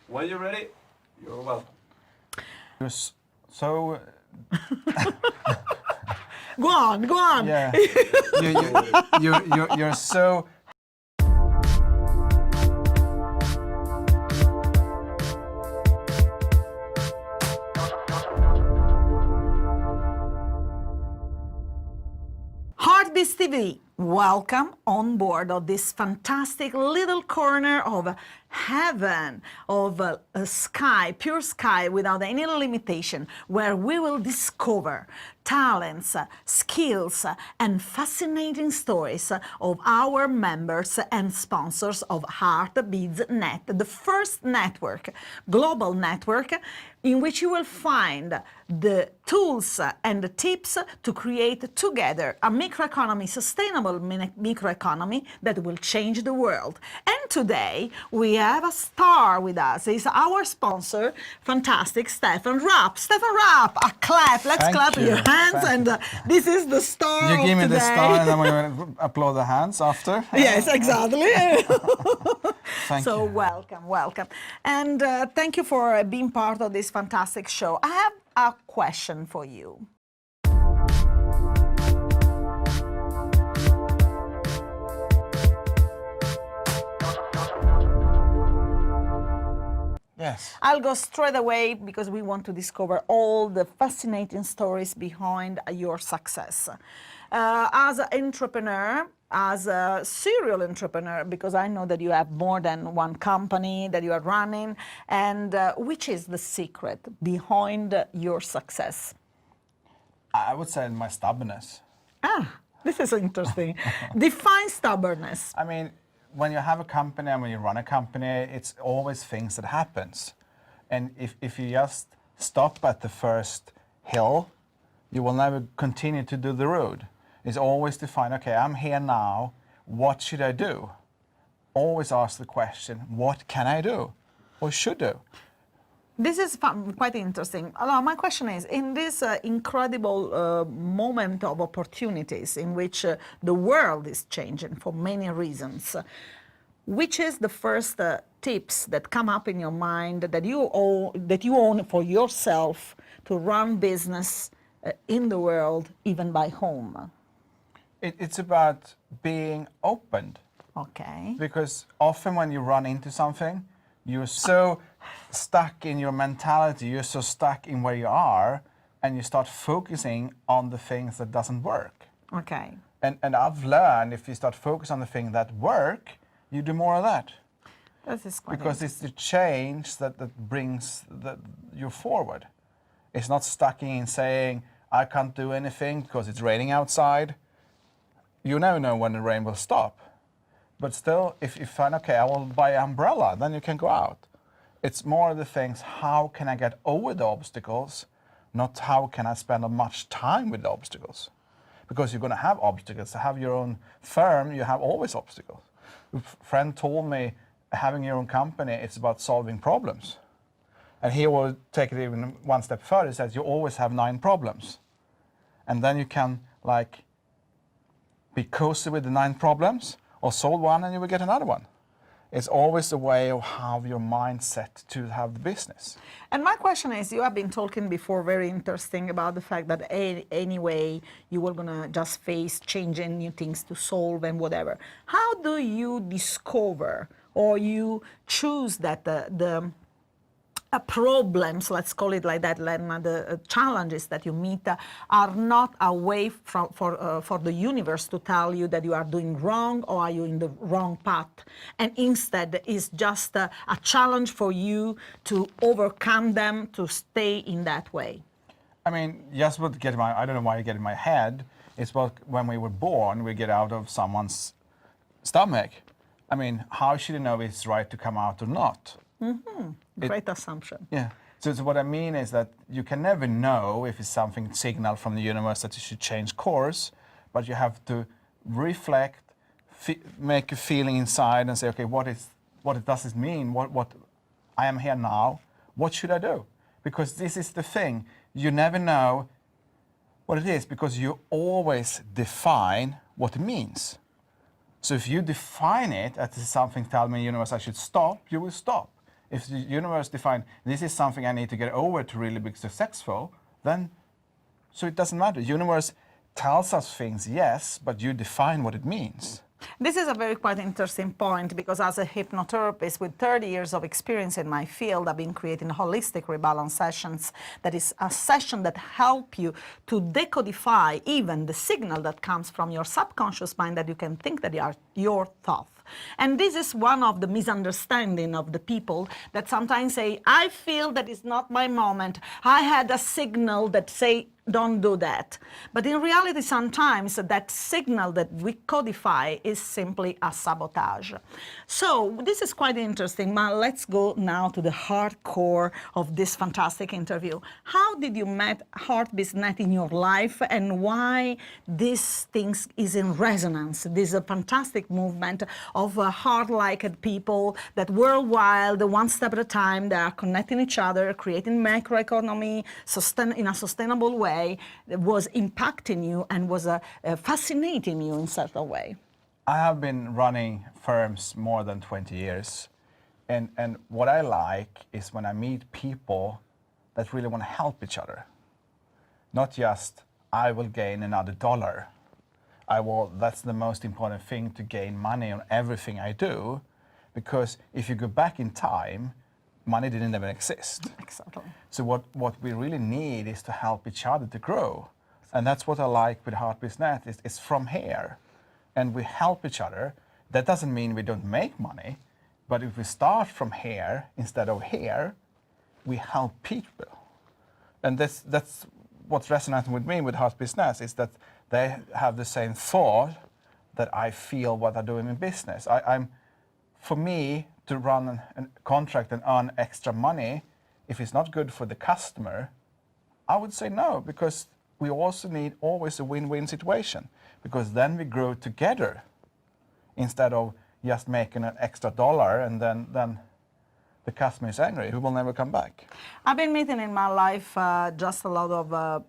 When you're ready, you're welcome. You're so... Go on, go on. Yeah. You're so... HeartBiz TV, welcome on board of this fantastic little corner of heaven, of a sky, pure sky without any limitation, where we will discover talents, skills, and fascinating stories of our members and sponsors of HeartBizNet, the first network, global network, in which you will find the tools and the tips to create together a microeconomy, sustainable microeconomy that will change the world. And today we have a star with us. He's our sponsor, fantastic Stefan Rapp. Stefan Rapp, a clap. Let's clap your hands. And this is the star. You give me today. the star, and then we're going to applaud the hands after. Yes, exactly. Thank you. Welcome, welcome. And thank you for being part of this fantastic show. I have a question for you. Yes. I'll go straight away because we want to discover all the fascinating stories behind your success. As an entrepreneur, as a serial entrepreneur, because I know that you have more than one company that you are running, and which is the secret behind your success? I would say my stubbornness. This is interesting. Define stubbornness. I mean, when you have a company and when you run a company, it's always things that happens. And if you just stop at the first hill, you will never continue to do the road. It's always to find, okay, I'm here now, what should I do? Always ask the question, what can I do or should do? This is quite interesting. My question is, in this incredible moment of opportunities in which the world is changing for many reasons, which is the first tips that come up in your mind that you own for yourself to run business in the world, even by home? It's about being open. Okay. Because often when you run into something, you're so stuck in your mentality, you're so stuck in where you are, and you start focusing on the things that doesn't work. Okay. And I've learned if you start focusing on the things that work, you do more of that. This is quite Because it's the change that brings you forward. It's not stuck in saying, I can't do anything because it's raining outside. You never know when the rain will stop. But still, if you find, okay, I will buy an umbrella, then you can go out. It's more of the things, how can I get over the obstacles, not how can I spend much time with the obstacles. Because you're going to have obstacles. To have your own firm, you have always obstacles. A friend told me, having your own company, it's about solving problems. And he will take it even one step further. He says, you always have 9 problems. And then you can, like, be cozy with the 9 problems, or solve one and you will get another one. It's always a way of how your mindset to have the business. And my question is, you have been talking before, very interesting, about the fact that anyway, you were gonna just face changing new things to solve and whatever. How do you discover or you choose that the problems, let's call it like that, the challenges that you meet are not a way for the universe to tell you that you are doing wrong or are you in the wrong path, and instead is just a challenge for you to overcome them, to stay in that way? I mean, just what get my, I don't know why you get in my head, it's what when we were born, we get out of someone's stomach. I mean, how should you know if it's right to come out or not? Mm-hmm. Great assumption. Yeah. So what I mean is that you can never know if it's something signal from the universe that you should change course, but you have to reflect, make a feeling inside and say, okay, what does this mean? What I am here now, what should I do? Because this is the thing, you never know what it is because you always define what it means. So if you define it as something, tell me, universe, I should stop, you will stop. If the universe define this is something I need to get over to really be successful, then so it doesn't matter. Universe tells us things, yes, but you define what it means. This is a very quite interesting point, because as a hypnotherapist with 30 years of experience in my field, I've been creating holistic rebalance sessions. That is a session that help you to decodify even the signal that comes from your subconscious mind that you can think that they are your thoughts. And this is one of the misunderstanding of the people that sometimes say, I feel that it's not my moment. I had a signal that say, don't do that. But in reality, sometimes that signal that we codify is simply a sabotage. So this is quite interesting. But let's go now to the hardcore of this fantastic interview. How did you met HeartBizNet in your life, and why this thing is in resonance? This is a fantastic movement of heart-like people that worldwide, one step at a time, they are connecting each other, creating macroeconomy in a sustainable way, was impacting you and was fascinating you in such a way. I have been running firms more than 20 years. And what I like is when I meet people that really want to help each other. Not just, I will gain another dollar. That's the most important thing, to gain money on everything I do. Because if you go back in time, money didn't even exist. Exactly. So what we really need is to help each other to grow. And that's what I like with HeartBizNet, it's from here. And we help each other. That doesn't mean we don't make money, but if we start from here instead of here, we help people. And that's what's resonating with me with HeartBizNet, is that they have the same thought that I feel what I'm doing in business. For me, to run a contract and earn extra money, if it's not good for the customer, I would say no, because we also need always a win-win situation, because then we grow together instead of just making an extra dollar and then the customer is angry, who will never come back. I've been meeting in my life just a lot of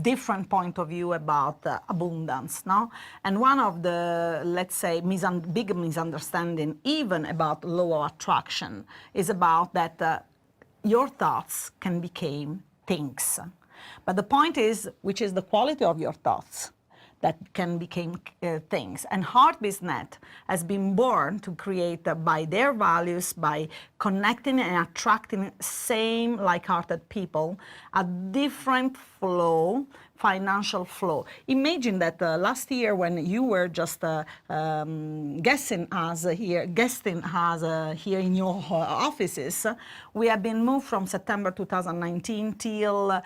different point of view about abundance, no? And one of the, let's say, big misunderstanding, even about law of attraction, is about that your thoughts can become things. But the point is, which is the quality of your thoughts that can become things. And HeartBizNet has been born to create by their values, by connecting and attracting same like-hearted people, a different flow, financial flow. Imagine that last year when you were just guesting us here in your offices, we have been moved from September 2019 till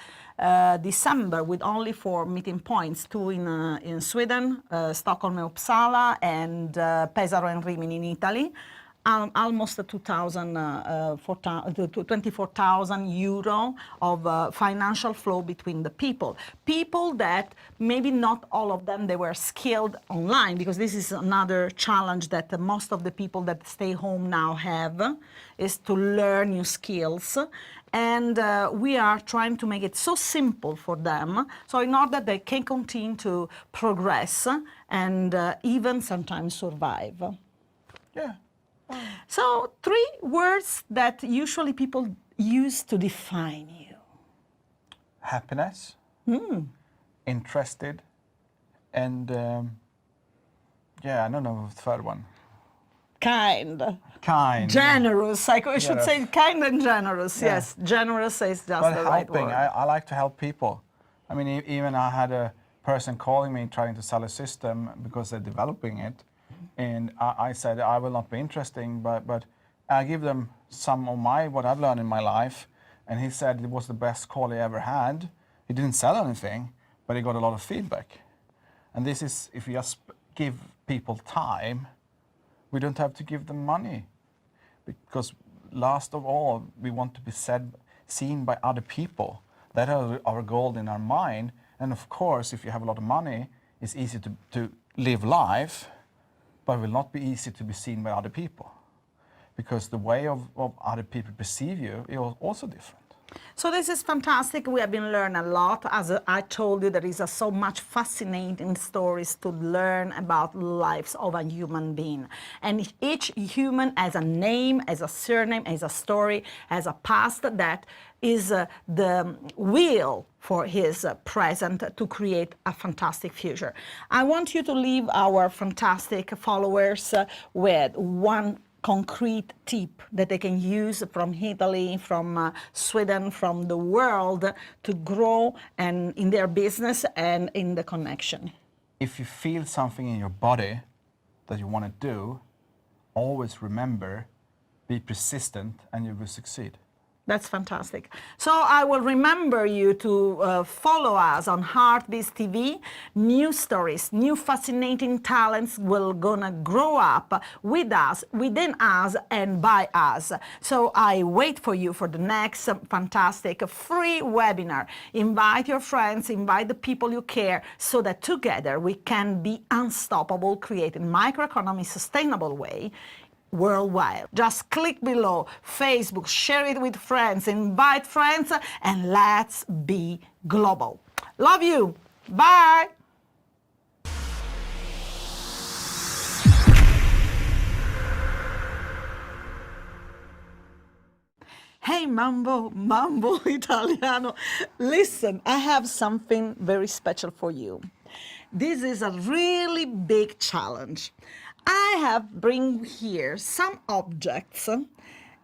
December with only 4 meeting points, 2 in Sweden, Stockholm and Uppsala, and Pesaro and Rimini in Italy. Almost 24,000 euro of financial flow between the people. People that maybe not all of them, they were skilled online, because this is another challenge that most of the people that stay home now have, is to learn new skills. And we are trying to make it so simple for them, so in order they can continue to progress and even sometimes survive. Yeah. So 3 words that usually people use to define you. Happiness, interested, and yeah, I don't know the third one. Kind. Generous. I should say kind and generous. Yeah. Yes, generous is just But the right helping, word. I like to help people. I mean, even I had a person calling me trying to sell a system because they're developing it. And I said, I will not be interesting, but I give them some of what I've learned in my life. And he said it was the best call he ever had. He didn't sell anything, but he got a lot of feedback. And this is, if you just give people time, we don't have to give them money. Because last of all, we want to be seen by other people. That is our goal in our mind. And of course, if you have a lot of money, it's easy to live life, but it will not be easy to be seen by other people. Because the way of other people perceive you is also different. So this is fantastic. We have been learning a lot. As I told you, there is so much fascinating stories to learn about lives of a human being. And each human has a name, has a surname, has a story, has a past that is the will for his present to create a fantastic future. I want you to leave our fantastic followers with one concrete tip that they can use from Italy, from Sweden, from the world to grow and in their business and in the connection. If you feel something in your body that you want to do, always remember, be persistent, and you will succeed. That's fantastic. So I will remember you to follow us on HeartBiz TV. New stories, new fascinating talents will gonna grow up with us, within us, and by us. So I wait for you for the next fantastic free webinar. Invite your friends, invite the people you care, so that together we can be unstoppable, creating microeconomy sustainable way worldwide. Just click below, Facebook, share it with friends, invite friends, and let's be global. Love you. Bye. Hey, Mambo Italiano. Listen, I have something very special for you. This is a really big challenge. I have bring here some objects,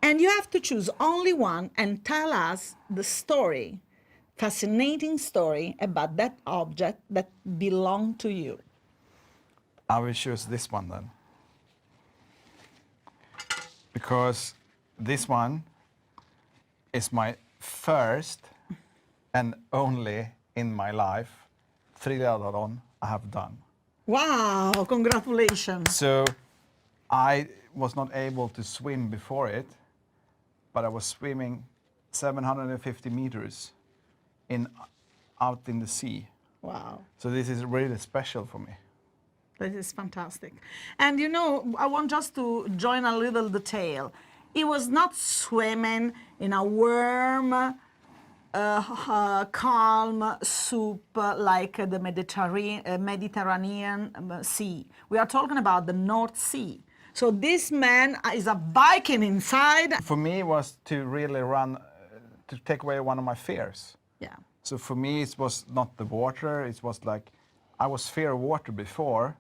and you have to choose only one and tell us the story, fascinating story about that object that belonged to you. I will choose this one then. Because this one is my first and only in my life triathlon I have done. Wow, congratulations. So I was not able to swim before it, but I was swimming 750 meters out in the sea. Wow. So this is really special for me. This is fantastic. And you know, I want just to join a little detail. It was not swimming in a warm, calm soup like the Mediterranean Sea. We are talking about the North Sea. So this man is a Viking inside. For me, it was to really run, to take away one of my fears. Yeah. So for me, it was not the water. It was like, I was fear of water before,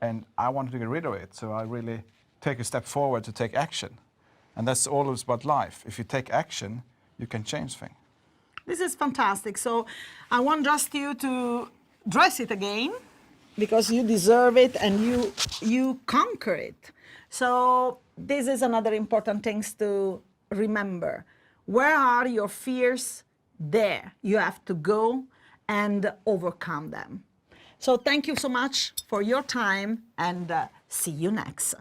and I wanted to get rid of it. So I really take a step forward to take action. And that's always about life. If you take action, you can change things. This is fantastic. So I want just you to dress it again, because you deserve it and you conquer it. So this is another important thing to remember. Where are your fears? There. You have to go and overcome them. So thank you so much for your time, and see you next.